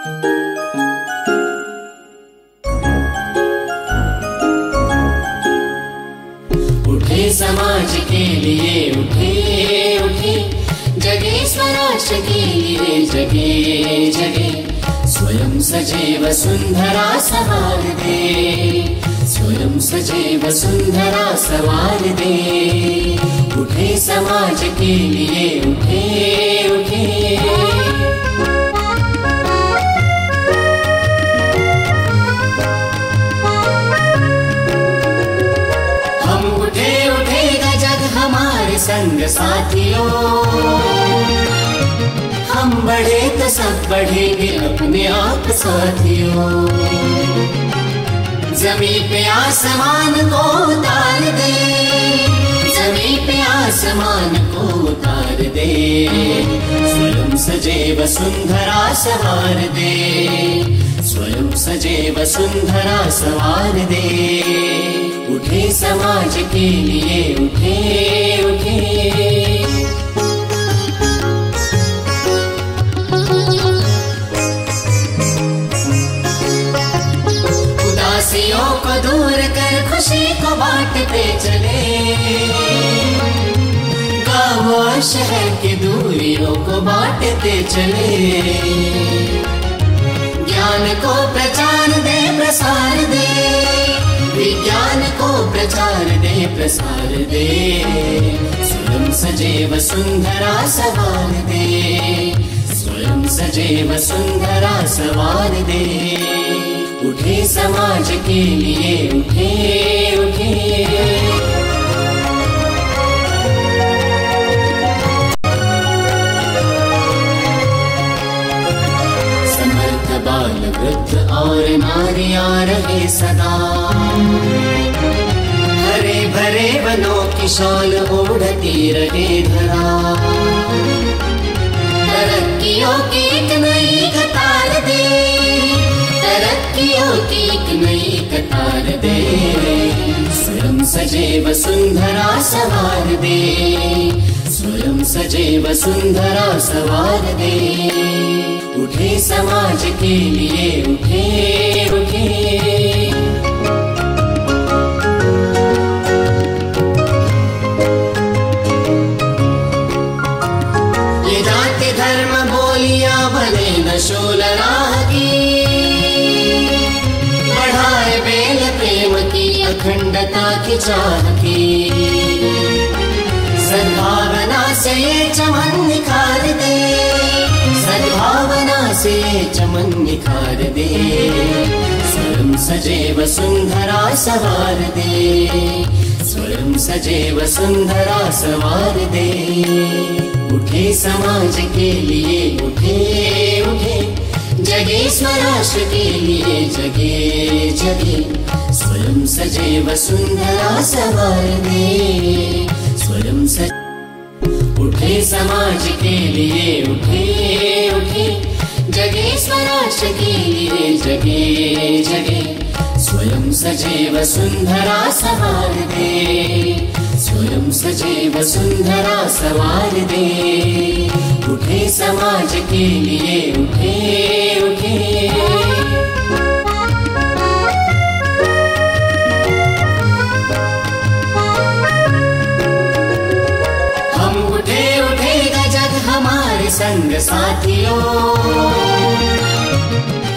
उठे समाज के लिए उठे उठे, जगे स्वराष्ट्र के लिए जगे जगे, स्वयं सजे वसुंधरा सवार दे, स्वयं सजे वसुंधरा सवार दे। उठे समाज के लिए उठे उठे, संग साथियों, हम बढ़े तो सब बढ़ेंगे अपने आप साथियों। जमीन पे आसमान को उतार दे, जमीन पे आसमान को उतार दे, स्वयं सजे वसुंधरा सवार दे, स्वयं सजे वसुंधरा सवार दे। उठे समाज के लिए उठे उठे, उदासियों को दूर कर खुशी को बांटते चले, गाँव और शहर की दूरियों को बांटते चले। ज्ञान को प्रचार दे प्रसार दे, विज्ञान को प्रचार दे प्रसार दे, स्वयं सजे वसुंधरा सवार दे, स्वयं सजे वसुंधरा सवार दे। उठे समाज के लिए उठे उठे, समर्थ बाल वृद्ध और नारियां रहे सदा, हरे भरे वनों की शाल ओढ़ती रहे धरा। तरक्कियों की एक नई कतार दे, तरक्कियों की एक नई कतार दे, स्वयं सजे वसुंधरा सवार दे, स्वयं सजे वसुंधरा सवार दे। उठे समाज के लिए उठे उठे, ये जाति धर्म बोलियां भले न शूल राह की, बढ़ाए बेल प्रेम की अखंडता की चाह की। सद्भावना से ये चमन निखार दे, सद्भावना से चमन निखार दे, स्वयं सजे वसुंधरा सवार दे, स्वयं सजे वसुंधरा सवार दे। उठे समाज के लिए उठे उठे, जगे स्वराष्ट्र के लिए जगे जगे, स्वयं सजे वसुंधरा सवार दे, स्वयं सजे। उठे समाज के लिए उठे उठे, जगे स्वराष्ट्र के लिए जगे जगे, स्वयं सजे वसुंधरा सवार दे, स्वयं सजे वसुंधरा सवार दे। उठे समाज के लिए उठे उठे, संग साथियों,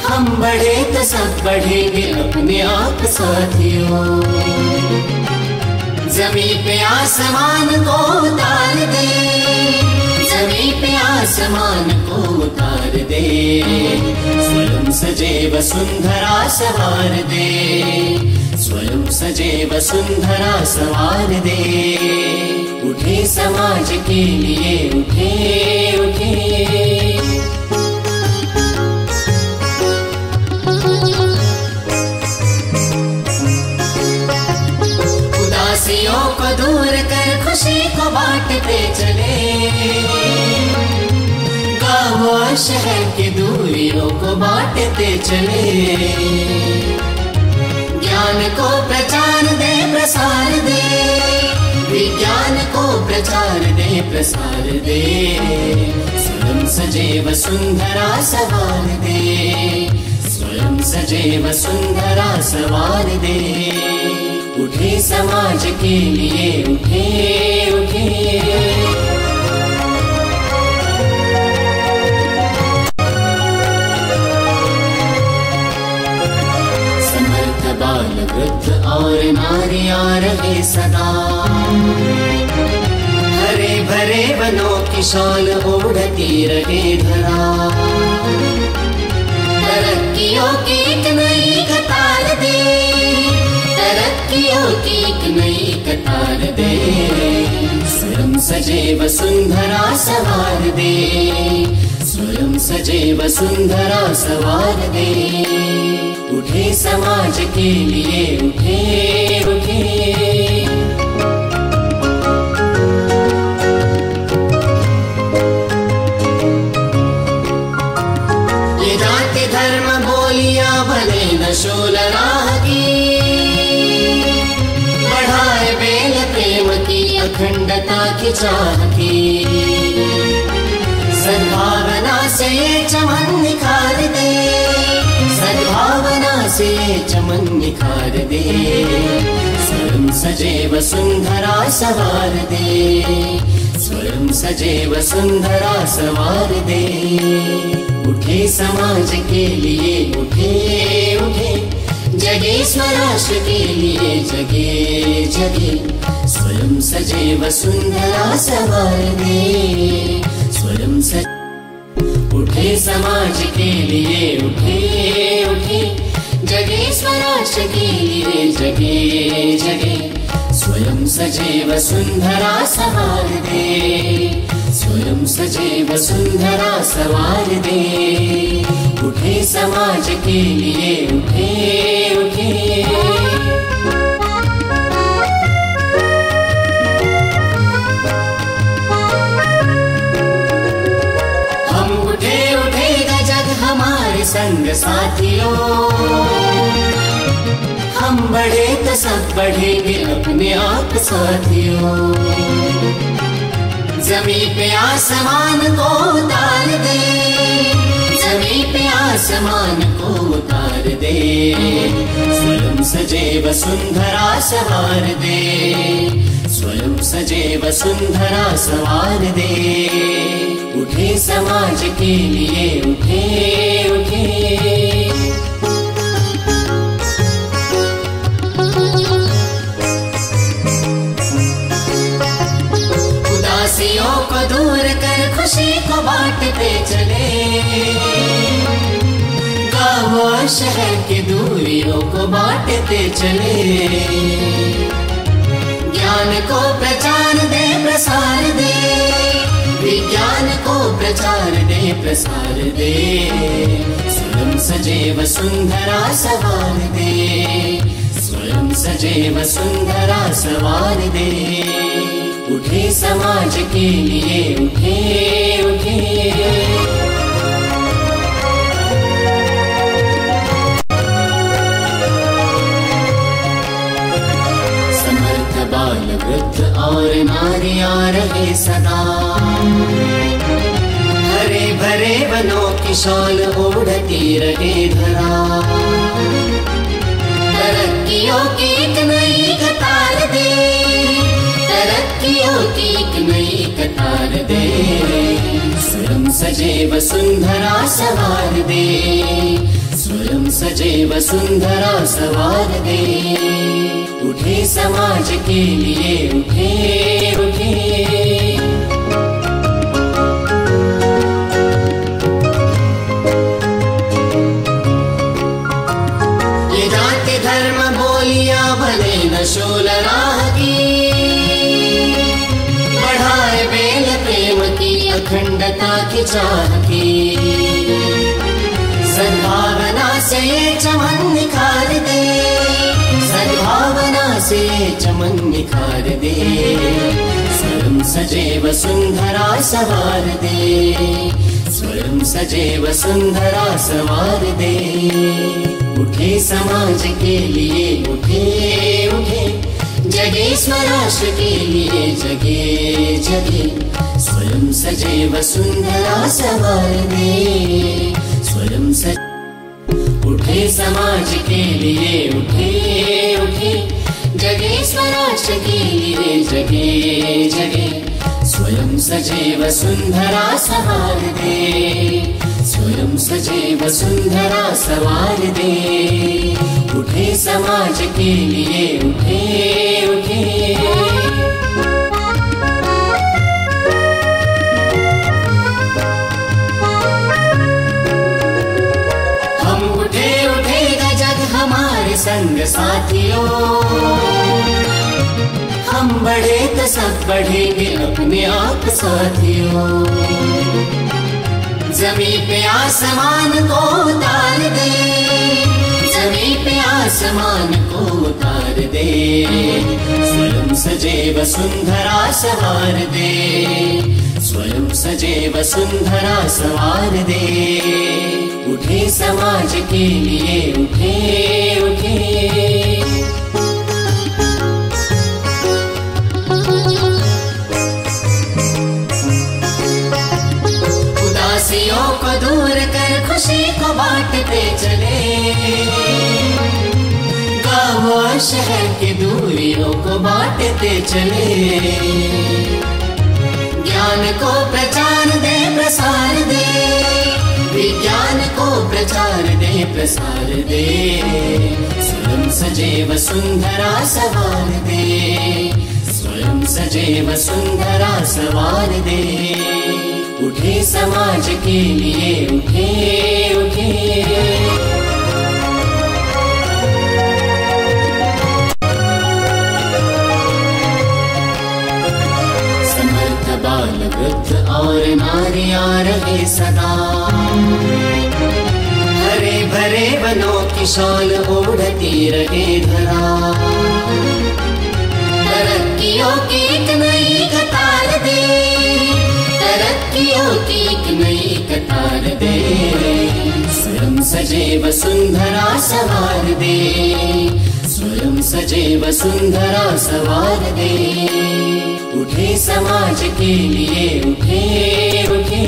हम बढ़े तो सब बढ़ेंगे अपने आप साथियों। जमीन पे आसमान को उतार दे, जमीन पे आसमान को उतार दे, स्वयं सजे वसुंधरा सवार दे, स्वयं सजे वसुंधरा सवार दे। उठे समाज के लिए उठे उठे, उदासियों को दूर कर खुशी को बांटते चले, गाँव और शहर की दूरियों को बांटते चले। ज्ञान को प्रचार दे प्रसार दे, विज्ञान को प्रचार दे प्रसार दे, स्वयं सजे वसुंधरा सवार दे, स्वयं सजे वसुंधरा सवार दे। उठे समाज के लिए उठे उठे, बाल वृद्ध और नारियां रहे सदा, हरे भरे वनों की शाल ओढ़ती रहे धरा। तरक्कियों की एक नई कतार दे, तरक्कियों की एक नई कतार दे, स्वयं सजे वसुंधरा सवार दे, स्वयं सजे वसुंधरा सवार दे। उठे समाज के लिए उठे उठे, ये जाति धर्म बोलियां बने न शूल राह की, बढ़ाए बेल प्रेम की अखंडता की चाह की। सद्भावना से ये चमन निखार दे, सद्भावना से चमन निखार दे, स्वयं सजे वसुंधरा सवार दे, स्वयं सजे वसुंधरा सवार दे। उठे समाज के लिए उठे उठे, जगे स्वराष्ट्र के लिए जगे जगे, स्वयं सजे वसुंधरा सवार दे, स्वयं सजे। उठे समाज के लिए उठे उठे, जगे स्वराष्ट्र के लिए जगे जगे, स्वयं सजे वसुंधरा सवार दे, स्वयं सजे वसुंधरा सवार दे। उठे समाज के लिए उठे उठे, संग साथियों, हम बढ़े तो सब बढ़ेंगे अपने आप साथियों। जमीन पे आसमान को उतार दे, जमीन पे आसमान को उतार दे, स्वयं सजे वसुंधरा सवार दे, स्वयं सजे वसुंधरा सवार दे। उठे समाज के लिए उठे उठे, उदासियों को दूर कर खुशी को बांटते चले, गाँव और शहर की दूरियों को बांटते चले। ज्ञान को प्रचार दे प्रसार दे, विज्ञान को प्रचार दे प्रसार दे, स्वयं सजे वसुंधरा सवार दे, स्वयं सजे वसुंधरा सवार दे। उठे समाज के लिए उठे उठे, समर्थ बाल वृद्ध और नारियां रहे सदा, हरे भरे वनों की शाल ओढ़ती रहे धरा। तरक्कियों की एक नई कतार दे, तरक्कियों की एक नई कतार दे, स्वयं सजे वसुंधरा सवार दे, स्वयं सजे वसुंधरा सवार दे। उठे समाज के लिए उठे उठे, ये जाति धर्म बोलियां बने न शूल राह की, बढ़ाए बेल प्रेम की अखंडता की चाह की। सद्भावना से चमन निखार दे, सद्भावना से चमन निखार दे, स्वयं सजे वसुंधरा सवार दे, स्वयं सजे वसुंधरा सवार दे। उठे समाज के लिए उठे उठे, जगे स्वराष्ट्र के लिए जगे जगे, स्वयं सजे वसुंधरा संवार दे, स्वयं सजे। उठे समाज के लिए उठे उठे, जगे स्वराष्ट्र के लिए जगे जगे, स्वयं सजे वसुंधरा संवार दे, स्वयं सजे वसुंधरा संवार दे। उठे समाज के लिए उठे उठे, हम उठे उठेगा जग हमारे संग साथियों, हम बढ़े तो सब बढ़ेंगे अपने आप साथियों। जमीन पे आसमान को उतार दे, जमीन पे आसमान को उतार दे, स्वयं सजे वसुंधरा संवार दे, स्वयं सजे वसुंधरा संवार दे। उठे समाज के लिए उठे उठे, उदासियों को दूर कर खुशी को बांटते चले, गाँव और शहर की दूरियों को बांटते चले। ज्ञान को प्रचार दे प्रसार दे, विज्ञान को प्रचार दे प्रसार दे, स्वयं सजे वसुंधरा संवार दे, स्वयं सजे वसुंधरा संवार दे। उठे समाज के लिए उठे उठे, समर्थ बाल वृद्ध और नारियां रहे सदा, हरे भरे वनों की शाल ओढ़ती रहे धरा। तरक्कियों की एक नई कतार दे, तरक्कियों की एक नई कतार दे, स्वयं सजे वसुंधरा संवार दे, स्वयं सजे वसुंधरा संवार दे। उठे समाज के लिए उठे उठे,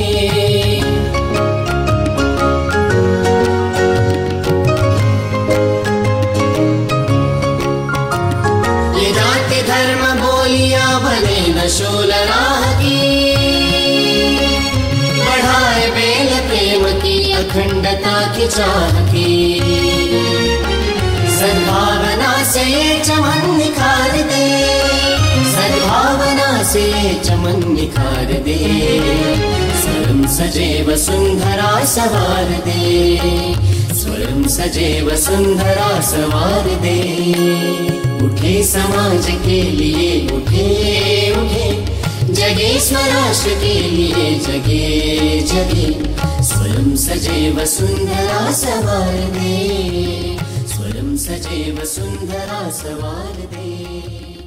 ये जाति धर्म बोलियां बने न शूल राह की, बढ़ाए बेल प्रेम की अखंडता की चाह की। सद्भावना से ये चमन निखार दे, सद्भावना से ये चमन निखार दे, स्वयं सजे वसुंधरा संवार दे, स्वयं सजे वसुंधरा संवार दे। उठे समाज के लिए उठे उठे, जगे स्वराष्ट्र के लिए जगे जगे, स्वयं सजे वसुंधरा संवार दे, स्वयं सजे वसुंधरा संवार दे।